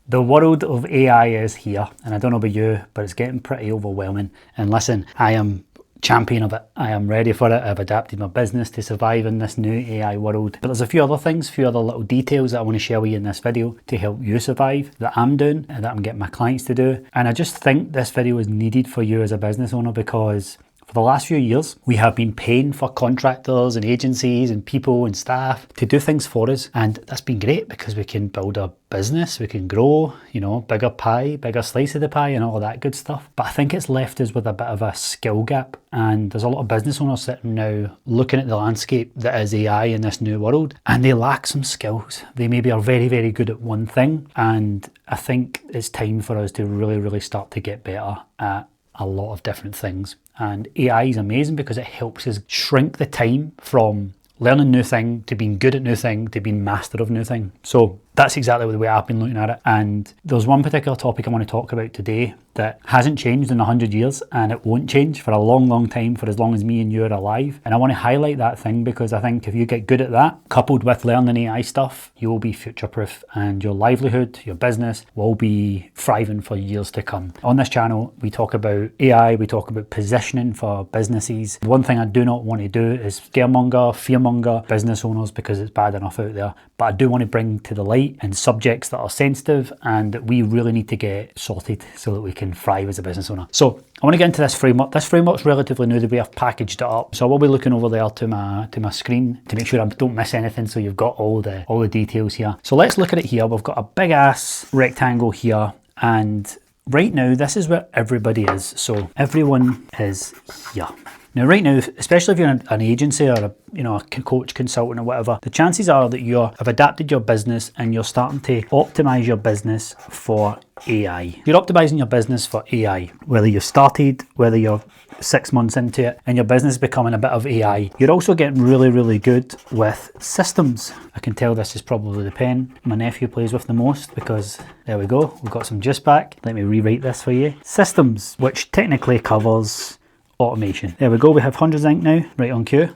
The world of AI is here, and I don't know about you, but it's getting pretty overwhelming. And listen, I am champion of it. I am ready for it. I've adapted my business to survive in this new AI world. But there's a few other things, a few other little details that I want to share with you in this video to help you survive, that I'm doing and that I'm getting my clients to do. And I just think this video is needed for you as a business owner, because for the last few years, we have been paying for contractors and agencies and people and staff to do things for us. And that's been great because we can build a business, we can grow, bigger pie, bigger slice of the pie and all of that good stuff. But I think it's left us with a bit of a skill gap. And there's a lot of business owners sitting now looking at the landscape that is AI in this new world, and they lack some skills. They maybe are very, very good at one thing. And I think it's time for us to really, really start to get better at a lot of different things. And AI is amazing because it helps us shrink the time from learning new thing to being good at new thing to being master of new thing. So that's exactly the way I've been looking at it. And there's one particular topic I want to talk about today that hasn't changed in 100 years, and it won't change for a long, long time, for as long as me and you are alive. And I want to highlight that thing because I think if you get good at that, coupled with learning AI stuff, you will be future-proof, and your livelihood, your business will be thriving for years to come. On this channel, we talk about AI, we talk about positioning for businesses. One thing I do not want to do is fearmonger business owners, because it's bad enough out there. But I do want to bring to the light and subjects that are sensitive and that we really need to get sorted so that we can thrive as a business owner. So I want to get into this framework. This framework's relatively new, the way I've packaged it up. So I will be looking over there to my screen to make sure I don't miss anything, so you've got all the details here. So let's look at it here. We've got a big ass rectangle here, and right now this is where everybody is. So everyone is here. Now, right now, especially if you're an agency or a coach, consultant or whatever, the chances are that you have adapted your business and you're starting to optimize your business for AI. You're optimizing your business for AI, whether you've started, whether you're 6 months into it and your business is becoming a bit of AI. You're also getting really, really good with systems. I can tell this is probably the pen my nephew plays with the most, because there we go, we've got some juice back. Let me rewrite this for you. Systems, which technically covers automation. There we go, we have hundreds of ink now, right on cue.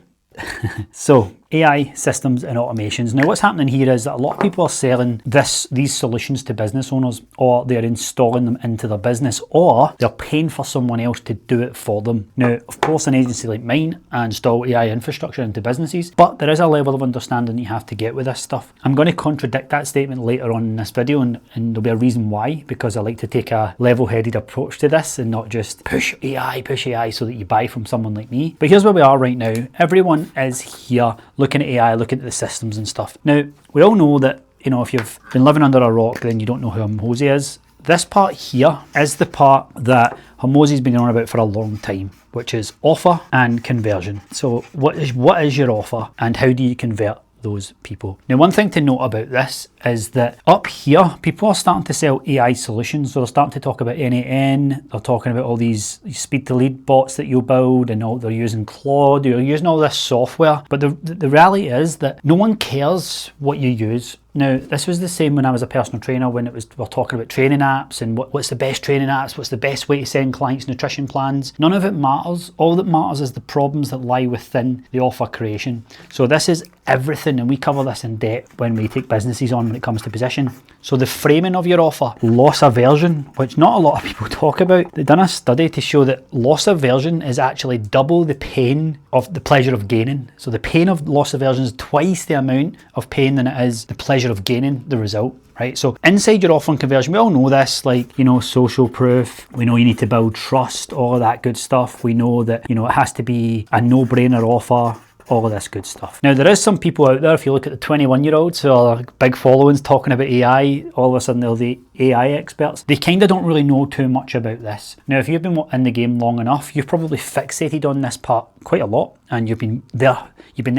So AI, systems and automations. Now what's happening here is that a lot of people are selling these solutions to business owners, or they're installing them into their business, or they're paying for someone else to do it for them. Now, of course, an agency like mine, I install AI infrastructure into businesses, but there is a level of understanding you have to get with this stuff. I'm going to contradict that statement later on in this video, and there'll be a reason why, because I like to take a level-headed approach to this and not just push AI so that you buy from someone like me. But here's where we are right now. Everyone is here looking at AI, looking at the systems and stuff. Now, we all know that, if you've been living under a rock, then you don't know who Hormozi is. This part here is the part that Hormozi's been on about for a long time, which is offer and conversion. So what is your offer and how do you convert those people? Now, one thing to note about this is that up here, people are starting to sell AI solutions. So they're starting to talk about NAN, they're talking about all these speed to lead bots that you'll build, and they're using Claude, they're using all this software. But the reality is that no one cares what you use. Now, this was the same when I was a personal trainer, when we're talking about training apps and what's the best training apps, what's the best way to send clients nutrition plans. None of it matters. All that matters is the problems that lie within the offer creation. So this is everything, and we cover this in depth when we take businesses on when it comes to position. So the framing of your offer, loss aversion, which not a lot of people talk about. They've done a study to show that loss aversion is actually double the pain of the pleasure of gaining. So the pain of loss aversion is twice the amount of pain than it is the pleasure of gaining the result, right? So inside your offer and conversion, we all know this, social proof. We know you need to build trust, all of that good stuff. We know that, it has to be a no-brainer offer, all of this good stuff. Now, there is some people out there, if you look at the 21-year-olds who are big followings talking about AI, all of a sudden they're the AI experts. They kind of don't really know too much about this. Now, if you've been in the game long enough, you've probably fixated on this part quite a lot, and you've been there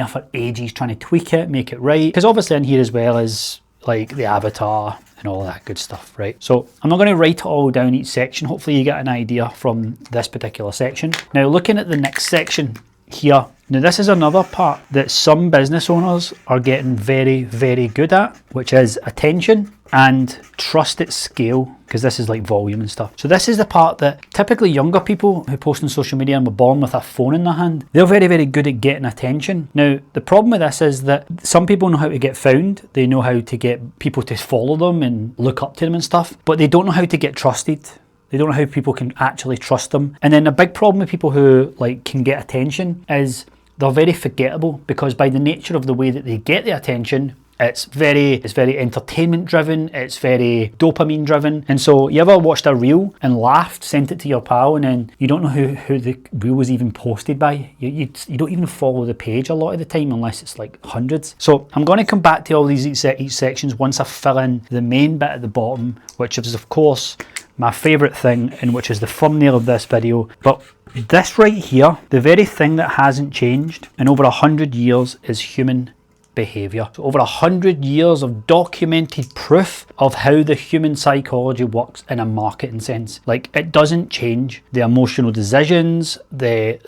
for ages trying to tweak it, make it right. Because obviously in here as well is like the avatar and all that good stuff, right? So I'm not going to write it all down each section. Hopefully you get an idea from this particular section. Now, looking at the next section here. Now this is another part that some business owners are getting very, very good at, which is attention and trust at scale, because this is like volume and stuff. So this is the part that typically younger people who post on social media and were born with a phone in their hand, they're very, very good at getting attention. Now, the problem with this is that some people know how to get found, they know how to get people to follow them and look up to them and stuff, but they don't know how to get trusted. They don't know how people can actually trust them. And then a big problem with people who like can get attention is they're very forgettable, because by the nature of the way that they get the attention, it's very entertainment driven, it's very dopamine driven. And so you ever watched a reel and laughed, sent it to your pal, and then you don't know who the reel was even posted by. You don't even follow the page a lot of the time unless it's like hundreds. So I'm going to come back to all these each sections once I fill in the main bit at the bottom, which is of course my favourite thing, and which is the thumbnail of this video. But this right here, the very thing that hasn't changed in over 100 years is human behaviour. So over 100 years of documented proof of how the human psychology works in a marketing sense. Like, it doesn't change. The emotional decisions,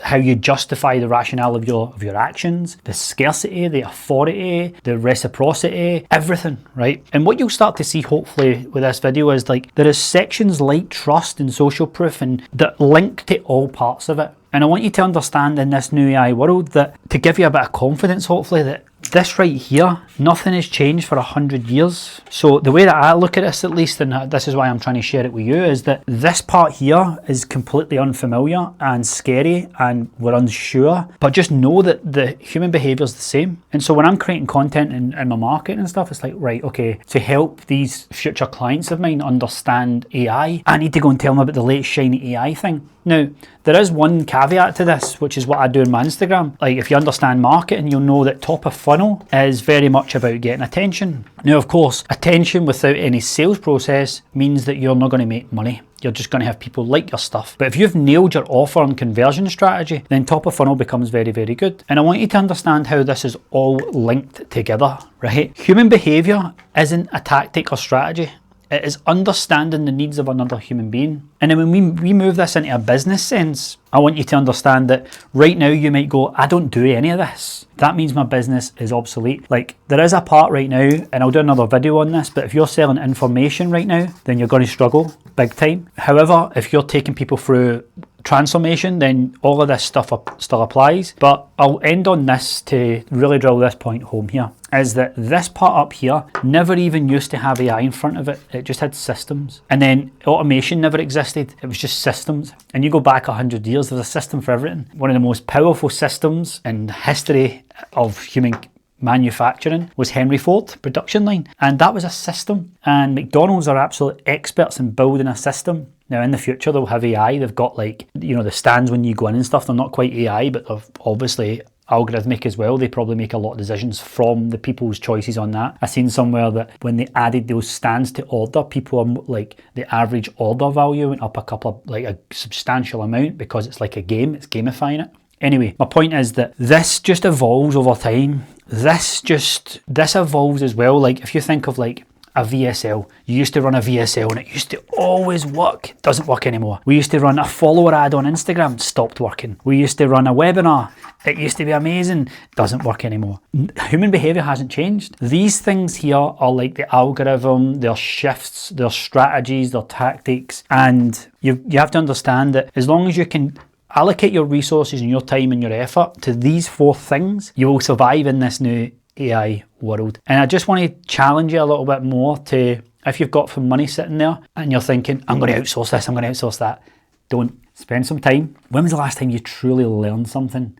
how you justify the rationale of your actions, the scarcity, the authority, the reciprocity, everything, right? And what you'll start to see hopefully with this video is like there is sections like trust and social proof and that link to all parts of it. And I want you to understand in this new AI world that, to give you a bit of confidence hopefully, that this right here, nothing has changed for 100 years. So the way that I look at this, at least, and this is why I'm trying to share it with you, is that this part here is completely unfamiliar and scary and we're unsure, but just know that the human behaviour is the same. And so when I'm creating content in my marketing and stuff, it's like, right, okay, to help these future clients of mine understand AI, I need to go and tell them about the latest shiny AI thing. Now, there is one caveat to this, which is what I do in my Instagram. Like, if you understand marketing, you'll know that top of funnel is very much about getting attention. Now, of course, attention without any sales process means that you're not going to make money. You're just going to have people like your stuff. But if you've nailed your offer and conversion strategy, then top of funnel becomes very, very good. And I want you to understand how this is all linked together, right? Human behavior isn't a tactic or strategy. It is understanding the needs of another human being. And then when we move this into a business sense, I want you to understand that right now you might go, I don't do any of this. That means my business is obsolete. Like, there is a part right now, and I'll do another video on this, but if you're selling information right now, then you're going to struggle big time. However, if you're taking people through transformation, then all of this stuff still applies. But I'll end on this to really drill this point home here, is that this part up here never even used to have AI in front of it. It just had systems. And then automation never existed. It was just systems. And you go back 100 years, there's a system for everything. One of the most powerful systems in history of human manufacturing was Henry Ford production line, and that was a system. And McDonald's are absolute experts in building a system. Now in the future they'll have AI. They've got, like, you know, the stands when you go in and stuff. They're not quite AI, but they're obviously algorithmic as well. They probably make a lot of decisions from the people's choices on that. I seen somewhere that when they added those stands to order, people are like, the average order value went up a substantial amount, because it's like a game. It's gamifying it. Anyway, my point is that this just evolves over time. This evolves as well. Like, if you think of like a VSL, you used to run a VSL and it used to always work. It doesn't work anymore. We used to run a follower ad on Instagram, stopped working. We used to run a webinar, it used to be amazing, doesn't work anymore. Human behavior hasn't changed. These things here are like the algorithm, their shifts, their strategies, their tactics, and you have to understand that as long as you can allocate your resources and your time and your effort to these four things, you will survive in this new AI world. And I just want to challenge you a little bit more to, if you've got some money sitting there and you're thinking, I'm going to outsource this, I'm going to outsource that, don't. Spend some time. When was the last time you truly learned something?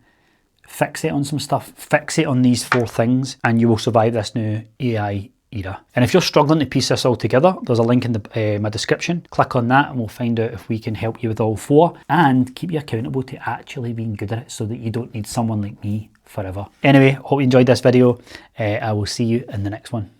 Fixate on some stuff, fixate on these four things, and you will survive this new AI era. And if you're struggling to piece this all together, there's a link in my description. Click on that and we'll find out if we can help you with all four and keep you accountable to actually being good at it, so that you don't need someone like me forever. Anyway, hope you enjoyed this video. I will see you in the next one.